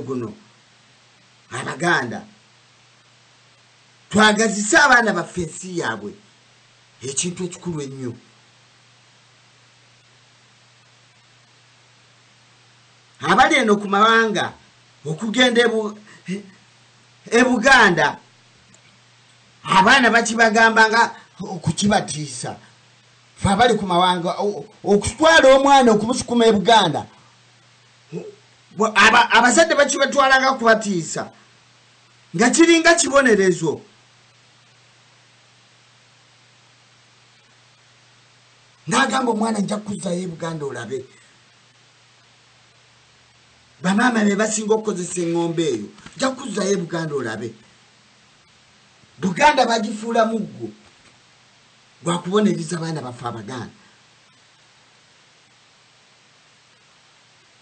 guno Abaganda twagazisse abaana baffe ensi yaabwe ekintu ekikulu ennyo. Abali eno ku mawanga okugenda e Buganda abaana bakibagamba nga okukibatiisa. Fe abali ku mawanga okutwala omwana okumusukuma e Buganda abazadde bakibatwalanga kubatiisa nga kiringa kibonerezo. N'agamba omwana nja kuzzayo e Buganda olabe. Bamaama be basinga okukozesa eŋŋombe eyo nja kuzzayo e Buganda olabe. Buganda bagifuula muggo gwakubonereza abaana baffe Abaganda.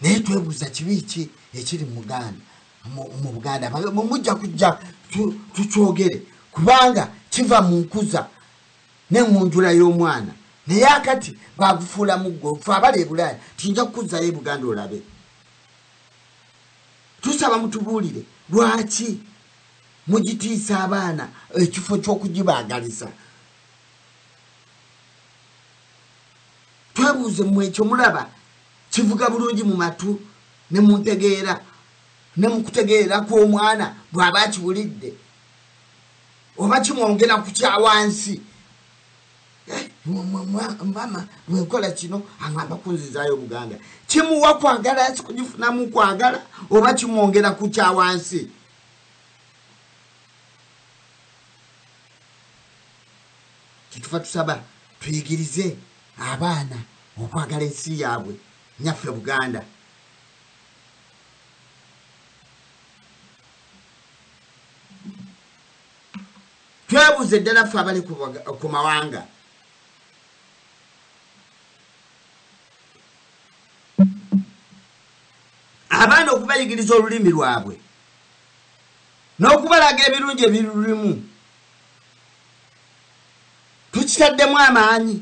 Naye twebuuza kibi ki ekiri mu Buganda mujja kujja tukyogere kubanga kiva mu nkuza n'engunjula y'omwana. Naye akati bagufuula muggo fe abali e Bulaaya tinja kukuzzayo e Buganda olabe. Tusaba mutubuulire lwaki mugitiisa abaana ekifo ky'okugibaagalisa. Twebuuze mmwe ekyo mulaba kivuga bulungi mu matu ne muntegeera ne mukutegeera kw'omwana bw'aba akiwulidde oba kimwongera ku kyawansi. Mama lwenkola kino aŋŋamba kunzizaayo Buganda kimuwa kwagala kugifunamu kwagala oba kimwongera ku kyawansi. Kitufa tusaba tuyigirize abaana okwagala ensi yaabwe nyaffe Buganda. Twebuuze ddala ffe abali ku mawanga abaana okubayigiriza olulimi lwabwe n'okubalaga ebirungi ebirulimu tukitaddemu amaanyi.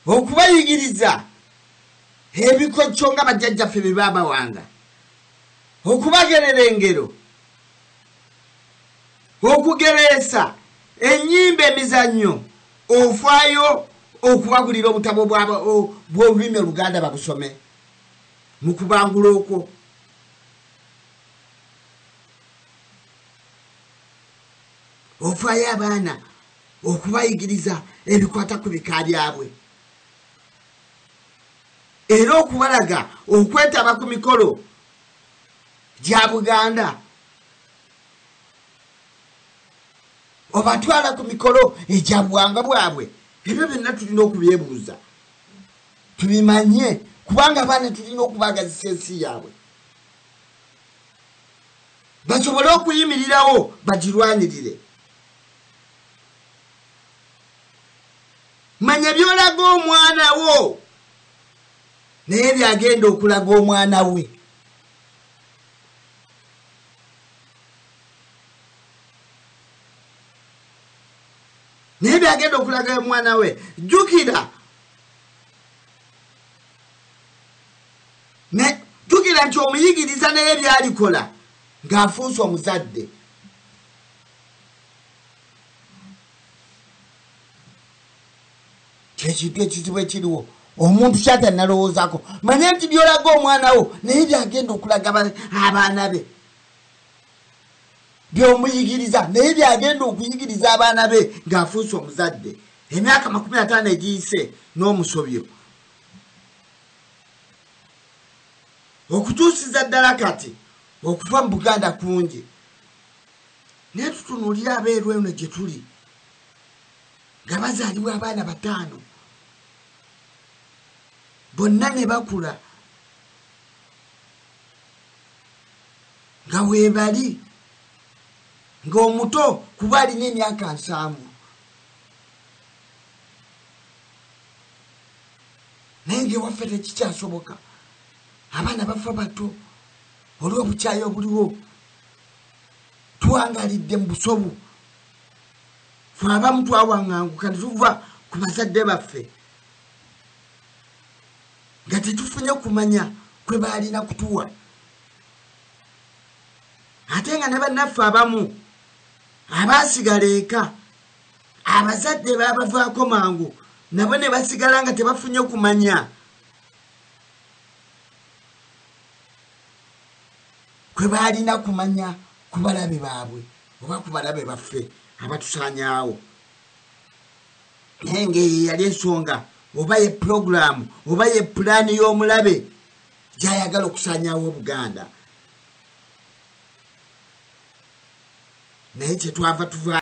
Okubayigiriza ebikokyo nga bajjajjaffe bye baabawanga, okubagerera engero, okugereesa ennyimba emizannyo, ofaayo okubagulira obutabo bw'olulimi Oluganda babusome mu kubangula okwo. Ofaayo abaana okubayigiriza ebikwata ku bika byabwe era okubalaga okwetaba ku mikolo gya Buganda. Obatwala ku mikolo egya buwanga bwabwe. Ebyo byonna tulina okubyebuuza tubimanye kubanga abaana tulina okubaagazisa ensi yaabwe basobole okuyimirirawo bagirwanirire. Manya byolaga omwana wo naye byagenda okulaga omwana we. Naye byagenda okulaga omwana we. Jjukira nti omuyigiriza naye byalikola ng'afuuse omuzadde. Kyekintu ekizibu ekiriwo omuntu kyatanalowoozaako. Manye nti byolaga omwana wo naye byagenda okulaga abaana be. Byomuyigiriza naye byagenda okuyigiriza abaana be ng'afuuse omuzadde. Emyaka 50 egiyise n'omusobyo okutuusiza ddala kati okufa mu Buganda kungi. Naye tutunuulira abeeru eno gye tuli nga bazaalibwa abaana 5 bonna ne bakula nga weebali ng'omuto kuba alina emyaka 7. Naye ng'ewaffe tekikyasoboka. Abaana bafa bato olw'obukyayi obuliwo. Tuwangalidde mu busobu. Fe abamu twawaŋŋanguka ne tuva ku bazadde baffe nga tetufunye kumanya kwe balina kutuwa ate nga ne bannaffe abamu abasigala eka abazadde babavaako mangu nabo ne basigala nga tebafunye kumanya kwe balina kumanya ku balabe baabwe oba ku balabe baffe abatusaanyaawo naye ng'eyo yali ensonga oba ye puroguramu oba ye pulaani y'omulabe gy'ayagala okusaanyaawo Buganda naye kyetwava tuva